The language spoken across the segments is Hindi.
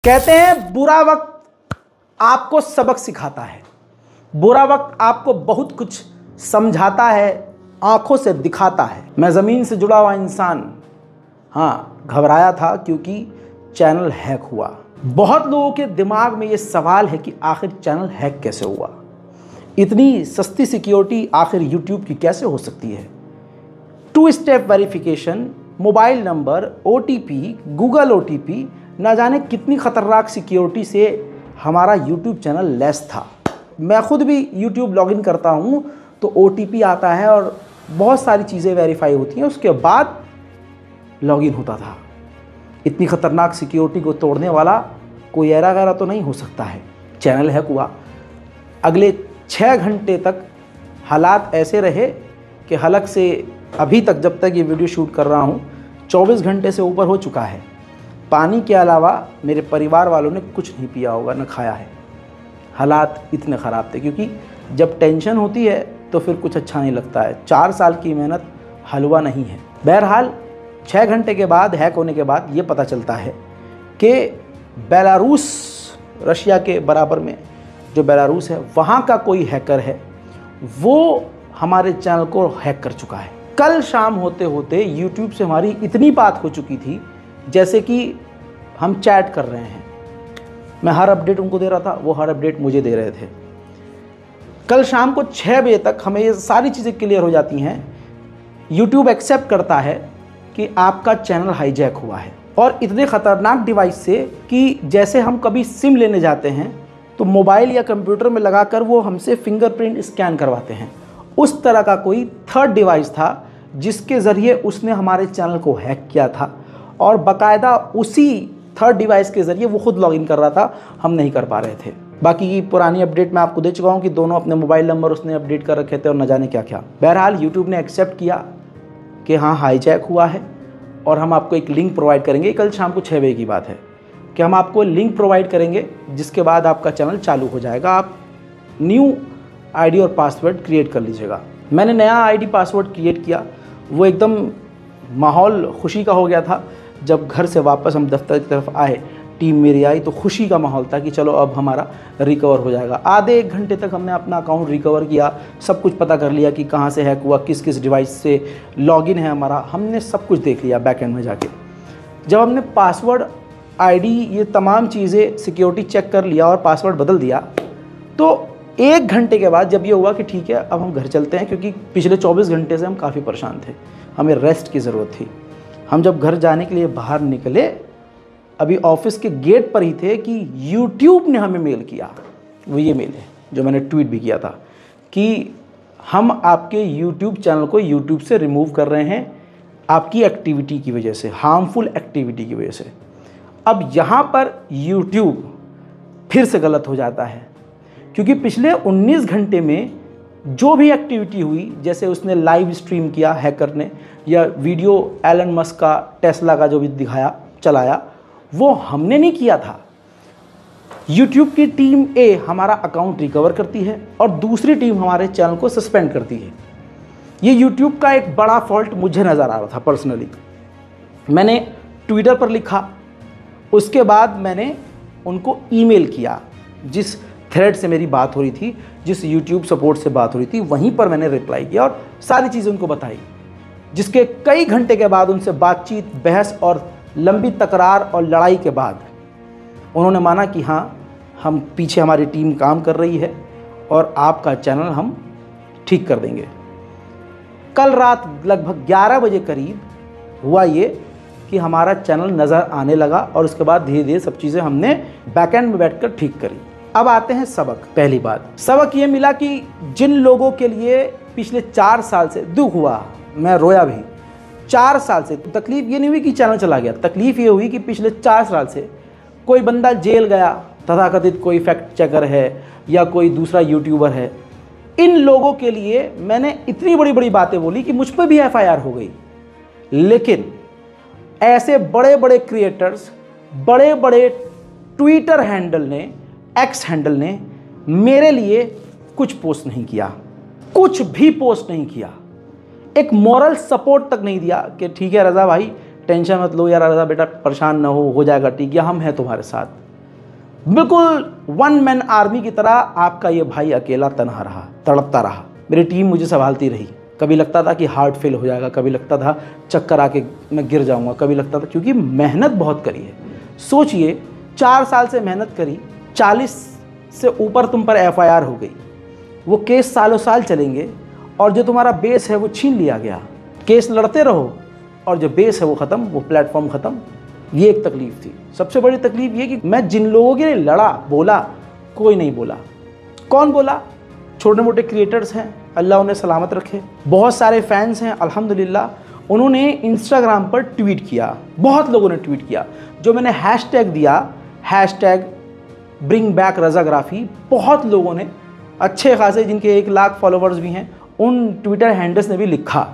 कहते हैं बुरा वक्त आपको सबक सिखाता है, बुरा वक्त आपको बहुत कुछ समझाता है, आंखों से दिखाता है। मैं ज़मीन से जुड़ा हुआ इंसान घबराया था क्योंकि चैनल हैक हुआ। बहुत लोगों के दिमाग में ये सवाल है कि आखिर चैनल हैक कैसे हुआ, इतनी सस्ती सिक्योरिटी आखिर यूट्यूब की कैसे हो सकती है। 2 step verification, mobile number, OTP, Google OTP, ना जाने कितनी ख़तरनाक सिक्योरिटी से हमारा यूट्यूब चैनल लैस था। मैं ख़ुद भी यूट्यूब लॉगिन करता हूँ तो OTP आता है और बहुत सारी चीज़ें वेरीफाई होती हैं, उसके बाद लॉगिन होता था। इतनी ख़तरनाक सिक्योरिटी को तोड़ने वाला कोई ऐरा गैरा तो नहीं हो सकता है। चैनल हैक हुआ। अगले 6 घंटे तक हालात ऐसे रहे कि हलक से अभी तक, जब तक ये वीडियो शूट कर रहा हूँ, 24 घंटे से ऊपर हो चुका है। पानी के अलावा मेरे परिवार वालों ने कुछ नहीं पिया होगा, न खाया है। हालात इतने ख़राब थे क्योंकि जब टेंशन होती है तो फिर कुछ अच्छा नहीं लगता है। 4 साल की मेहनत हलवा नहीं है। बहरहाल 6 घंटे के बाद, हैक होने के बाद, ये पता चलता है कि बेलारूस, रशिया के बराबर में जो बेलारूस है, वहाँ का कोई हैकर है, वो हमारे चैनल को हैक कर चुका है। कल शाम होते होते यूट्यूब से हमारी इतनी बात हो चुकी थी जैसे कि हम चैट कर रहे हैं। मैं हर अपडेट उनको दे रहा था, वो हर अपडेट मुझे दे रहे थे। कल शाम को 6 बजे तक हमें ये सारी चीज़ें क्लियर हो जाती हैं। यूट्यूब एक्सेप्ट करता है कि आपका चैनल हाईजैक हुआ है, और इतने ख़तरनाक डिवाइस से कि जैसे हम कभी सिम लेने जाते हैं तो मोबाइल या कंप्यूटर में लगाकर वो हमसे फिंगरप्रिंट स्कैन करवाते हैं। उस तरह का कोई थर्ड डिवाइस था जिसके ज़रिए उसने हमारे चैनल को हैक किया था, और बाकायदा उसी थर्ड डिवाइस के ज़रिए वो खुद लॉगिन कर रहा था, हम नहीं कर पा रहे थे। बाकी की पुरानी अपडेट मैं आपको दे चुका हूँ कि दोनों अपने मोबाइल नंबर उसने अपडेट कर रखे थे और न जाने क्या क्या। बहरहाल यूट्यूब ने एक्सेप्ट किया कि हाँ, हाईजैक हुआ है, और हम आपको एक लिंक प्रोवाइड करेंगे। कल शाम को 6 बजे की बात है कि हम आपको लिंक प्रोवाइड करेंगे, जिसके बाद आपका चैनल चालू हो जाएगा। आप न्यू ID और पासवर्ड क्रिएट कर लीजिएगा। मैंने नया ID पासवर्ड क्रिएट किया। वो एकदम माहौल खुशी का हो गया था। जब घर से वापस हम दफ्तर की तरफ आए, टीम मेरी आई, तो खुशी का माहौल था कि चलो अब हमारा रिकवर हो जाएगा। आधे 1 घंटे तक हमने अपना अकाउंट रिकवर किया, सब कुछ पता कर लिया कि कहाँ से हैक हुआ, किस किस डिवाइस से लॉगिन है हमारा, हमने सब कुछ देख लिया बैकएंड में जाके। जब हमने पासवर्ड, ID, ये तमाम चीज़ें, सिक्योरिटी चेक कर लिया और पासवर्ड बदल दिया, तो 1 घंटे के बाद जब ये हुआ कि ठीक है अब हम घर चलते हैं, क्योंकि पिछले 24 घंटे से हम काफ़ी परेशान थे, हमें रेस्ट की ज़रूरत थी। हम जब घर जाने के लिए बाहर निकले, अभी ऑफिस के गेट पर ही थे कि यूट्यूब ने हमें मेल किया। वो ये मेल है जो मैंने ट्वीट भी किया था कि हम आपके यूट्यूब चैनल को यूट्यूब से रिमूव कर रहे हैं आपकी एक्टिविटी की वजह से, हार्मफुल एक्टिविटी की वजह से। अब यहाँ पर यूट्यूब फिर से गलत हो जाता है, क्योंकि पिछले 19 घंटे में जो भी एक्टिविटी हुई, जैसे उसने लाइव स्ट्रीम किया हैकर ने, या वीडियो एलन मस्क का टेस्ला का जो भी दिखाया, चलाया, वो हमने नहीं किया था। YouTube की टीम A हमारा अकाउंट रिकवर करती है और दूसरी टीम हमारे चैनल को सस्पेंड करती है। ये YouTube का एक बड़ा फॉल्ट मुझे नज़र आ रहा था पर्सनली। मैंने ट्विटर पर लिखा, उसके बाद मैंने उनको ईमेल किया, जिस थ्रेड से मेरी बात हो रही थी, जिस YouTube सपोर्ट से बात हो रही थी, वहीं पर मैंने रिप्लाई किया और सारी चीज़ें उनको बताई, जिसके कई घंटे के बाद उनसे बातचीत, बहस और लंबी तकरार और लड़ाई के बाद उन्होंने माना कि हाँ, हम पीछे हमारी टीम काम कर रही है और आपका चैनल हम ठीक कर देंगे। कल रात लगभग 11 बजे करीब हुआ ये कि हमारा चैनल नज़र आने लगा, और उसके बाद धीरे धीरे सब चीज़ें हमने बैकएंड में बैठकर ठीक करी। अब आते हैं सबक। पहली बात, सबक ये मिला कि जिन लोगों के लिए पिछले 4 साल से दुख हुआ, मैं रोया भी, 4 साल से तकलीफ़ ये नहीं हुई कि चैनल चला गया, तकलीफ़ ये हुई कि पिछले 4 साल से कोई बंदा जेल गया, तथाकथित कोई फैक्ट चेकर है या कोई दूसरा यूट्यूबर है, इन लोगों के लिए मैंने इतनी बड़ी बड़ी बातें बोली कि मुझ पर भी FIR हो गई। लेकिन ऐसे बड़े बड़े क्रिएटर्स, बड़े बड़े ट्विटर हैंडल ने, X हैंडल ने मेरे लिए कुछ पोस्ट नहीं किया, कुछ भी पोस्ट नहीं किया, एक मॉरल सपोर्ट तक नहीं दिया कि ठीक है रज़ा भाई, टेंशन मत लो यार, रज़ा बेटा परेशान ना हो जाएगा ठीक, या हम हैं तुम्हारे साथ। बिल्कुल वन मैन आर्मी की तरह आपका ये भाई अकेला तनहा रहा, तड़पता रहा। मेरी टीम मुझे संभालती रही। कभी लगता था कि हार्ट फेल हो जाएगा, कभी लगता था चक्कर आके मैं गिर जाऊंगा, कभी लगता था, क्योंकि मेहनत बहुत करी है। सोचिए 4 साल से मेहनत करी, 40 से ऊपर तुम पर FIR हो गई, वो केस सालों साल चलेंगे और जो तुम्हारा बेस है वो छीन लिया गया। केस लड़ते रहो और जो बेस है वो ख़त्म, वो प्लेटफॉर्म ख़त्म। ये एक तकलीफ़ थी। सबसे बड़ी तकलीफ़ ये कि मैं जिन लोगों के लिए लड़ा, बोला, कोई नहीं बोला। कौन बोला? छोटे मोटे क्रिएटर्स हैं, अल्लाह उन्हें सलामत रखे। बहुत सारे फैंस हैं अल्हम्दुलिल्लाह, उन्होंने इंस्टाग्राम पर ट्वीट किया, बहुत लोगों ने ट्वीट किया। जो मैंने हैशटैग दिया, हैशटैग ब्रिंग बैक रज़ाग्राफ़ी, बहुत लोगों ने, अच्छे खासे जिनके 1 लाख फॉलोवर्स भी हैं, उन ट्विटर हैंडल्स ने भी लिखा,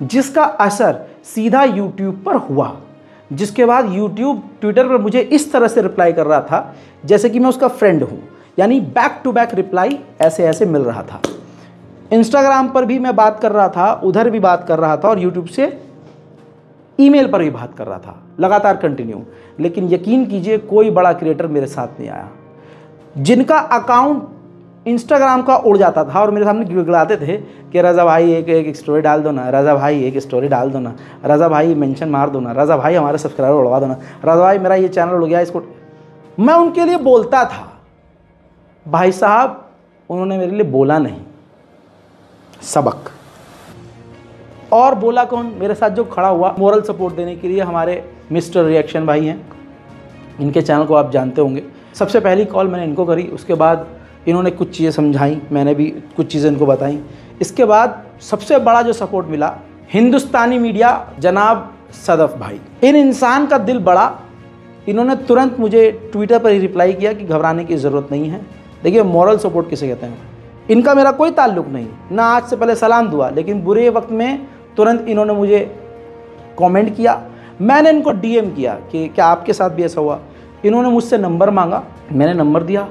जिसका असर सीधा यूट्यूब पर हुआ। जिसके बाद यूट्यूब ट्विटर पर मुझे इस तरह से रिप्लाई कर रहा था जैसे कि मैं उसका फ्रेंड हूँ, यानी बैक टू बैक रिप्लाई ऐसे ऐसे मिल रहा था। इंस्टाग्राम पर भी मैं बात कर रहा था, उधर भी बात कर रहा था और यूट्यूब से ईमेल पर भी बात कर रहा था, लगातार कंटिन्यू। लेकिन यकीन कीजिए कोई बड़ा क्रिएटर मेरे साथ नहीं आया। जिनका अकाउंट इंस्टाग्राम का उड़ जाता था और मेरे सामने गिड़गिड़ाते थे कि रज़ा भाई एक स्टोरी डाल दो ना, रज़ा भाई एक स्टोरी डाल दो ना, रज़ा भाई मेंशन मार दो ना, रज़ा भाई हमारे सब्सक्राइबर उड़वा दो ना, रज़ा भाई मेरा ये चैनल उड़ गया, इसको। मैं उनके लिए बोलता था। भाई साहब उन्होंने मेरे लिए बोला नहीं, सबक। और बोला कौन? मेरे साथ जो खड़ा हुआ मोरल सपोर्ट देने के लिए, हमारे मिस्टर रिएक्शन भाई हैं। इनके चैनल को आप जानते होंगे। सबसे पहली कॉल मैंने इनको करी, उसके बाद इन्होंने कुछ चीज़ें समझाई, मैंने भी कुछ चीज़ें इनको बताई। इसके बाद सबसे बड़ा जो सपोर्ट मिला, हिंदुस्तानी मीडिया, जनाब सदफ भाई। इन इंसान का दिल बड़ा, इन्होंने तुरंत मुझे ट्विटर पर ही रिप्लाई किया कि घबराने की ज़रूरत नहीं है। देखिए मॉरल सपोर्ट किसे कहते हैं। इनका मेरा कोई ताल्लुक़ नहीं, ना आज से पहले सलाम दुआ, लेकिन बुरे वक्त में तुरंत इन्होंने मुझे कमेंट किया। मैंने इनको DM किया कि क्या आपके साथ भी ऐसा हुआ। इन्होंने मुझसे नंबर मांगा, मैंने नंबर दिया।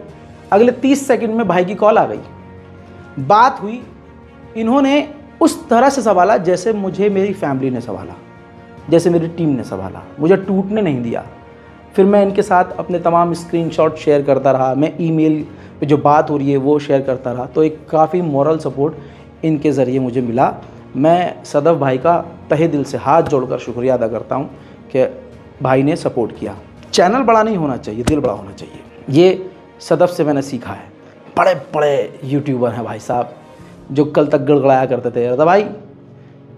अगले 30 सेकंड में भाई की कॉल आ गई, बात हुई। इन्होंने उस तरह से संभाला जैसे मुझे मेरी फैमिली ने संभाला, जैसे मेरी टीम ने संभाला, मुझे टूटने नहीं दिया। फिर मैं इनके साथ अपने तमाम स्क्रीनशॉट शेयर करता रहा, मैं ईमेल पे जो बात हो रही है वो शेयर करता रहा। तो एक काफ़ी मॉरल सपोर्ट इनके ज़रिए मुझे मिला। मैं सदफ भाई का तहे दिल से हाथ जोड़कर शुक्रिया अदा करता हूँ कि भाई ने सपोर्ट किया। चैनल बड़ा नहीं होना चाहिए, दिल बड़ा होना चाहिए। ये सदफ से मैंने सीखा है। बड़े बड़े यूट्यूबर हैं भाई साहब, जो कल तक गड़गड़ाया करते थे, रज़ा भाई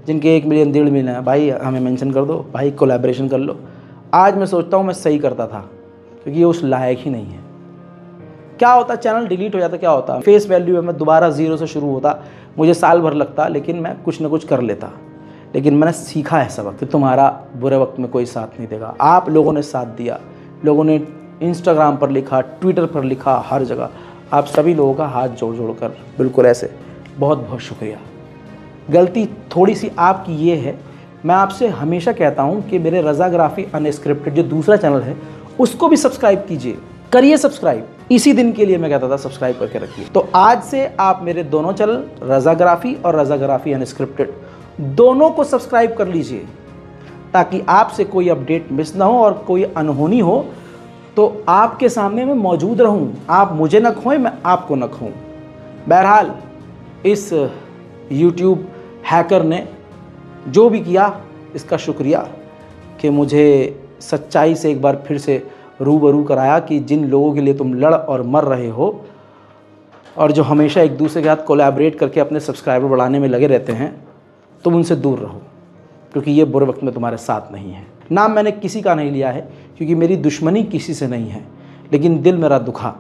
जिनके 1 मिलियन 1.5 मिलियन है, भाई हमें मेंशन कर दो, भाई कोलैबोरेशन कर लो। आज मैं सोचता हूँ मैं सही करता था, क्योंकि ये उस लायक ही नहीं है। क्या होता, चैनल डिलीट हो जाता, क्या होता, फेस वैल्यू है, मैं दोबारा 0 से शुरू होता, मुझे साल भर लगता, लेकिन मैं कुछ ना कुछ कर लेता। लेकिन मैंने सीखा है सबक कि तुम्हारा बुरे वक्त में कोई साथ नहीं देगा। आप लोगों ने साथ दिया, लोगों ने इंस्टाग्राम पर लिखा, ट्विटर पर लिखा, हर जगह। आप सभी लोगों का हाथ जोड़ जोड़ कर बिल्कुल ऐसे बहुत बहुत शुक्रिया। गलती थोड़ी सी आपकी ये है, मैं आपसे हमेशा कहता हूँ कि मेरे रज़ाग्राफ़ी अनस्क्रिप्टेड जो दूसरा चैनल है उसको भी सब्सक्राइब कीजिए, करिए सब्सक्राइब। इसी दिन के लिए मैं कहता था सब्सक्राइब करके रखिए। तो आज से आप मेरे दोनों चैनल रज़ाग्राफ़ी और रज़ाग्राफ़ी अनस्क्रिप्टेड दोनों को सब्सक्राइब कर लीजिए, ताकि आपसे कोई अपडेट मिस ना हो और कोई अनहोनी हो तो आपके सामने मैं मौजूद रहूं। आप मुझे न खोएं, मैं आपको न खोऊं। बहरहाल इस YouTube हैकर ने जो भी किया इसका शुक्रिया कि मुझे सच्चाई से एक बार फिर से रूबरू कराया कि जिन लोगों के लिए तुम लड़ और मर रहे हो और जो हमेशा एक दूसरे के साथ कोलैबोरेट करके अपने सब्सक्राइबर बढ़ाने में लगे रहते हैं, तुम उनसे दूर रहो, क्योंकि ये बुरे वक्त में तुम्हारे साथ नहीं है। नाम मैंने किसी का नहीं लिया है, क्योंकि मेरी दुश्मनी किसी से नहीं है, लेकिन दिल मेरा दुखा।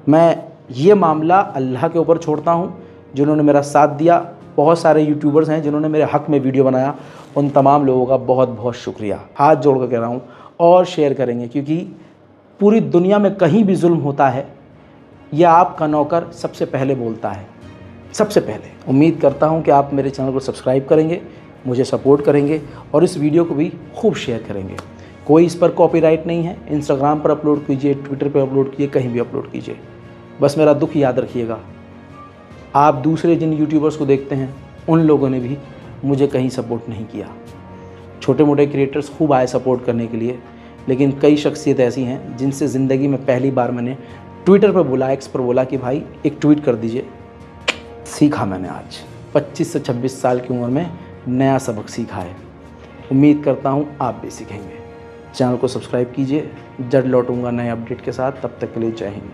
मैं ये मामला अल्लाह के ऊपर छोड़ता हूँ, जिन्होंने मेरा साथ दिया। बहुत सारे यूट्यूबर्स हैं जिन्होंने मेरे हक़ में वीडियो बनाया, उन तमाम लोगों का बहुत बहुत शुक्रिया। हाथ जोड़ कर कह रहा हूँ, और शेयर करेंगे, क्योंकि पूरी दुनिया में कहीं भी जुल्म होता है, यह आपका नौकर सबसे पहले बोलता है, सबसे पहले। उम्मीद करता हूँ कि आप मेरे चैनल को सब्सक्राइब करेंगे, मुझे सपोर्ट करेंगे और इस वीडियो को भी खूब शेयर करेंगे। कोई इस पर कॉपीराइट नहीं है। इंस्टाग्राम पर अपलोड कीजिए, ट्विटर पर अपलोड कीजिए, कहीं भी अपलोड कीजिए। बस मेरा दुख याद रखिएगा। आप दूसरे जिन यूट्यूबर्स को देखते हैं उन लोगों ने भी मुझे कहीं सपोर्ट नहीं किया। छोटे मोटे क्रिएटर्स खूब आए सपोर्ट करने के लिए, लेकिन कई शख्सियत ऐसी हैं जिनसे ज़िंदगी में पहली बार मैंने ट्विटर पर बोला, एक्स पर बोला कि भाई एक ट्वीट कर दीजिए। सीखा मैंने आज 25 से 26 साल की उम्र में नया सबक सीखा है। उम्मीद करता हूँ आप भी सीखेंगे। चैनल को सब्सक्राइब कीजिए। जल्द लौटूंगा नए अपडेट के साथ, तब तक के लिए जय हिंद।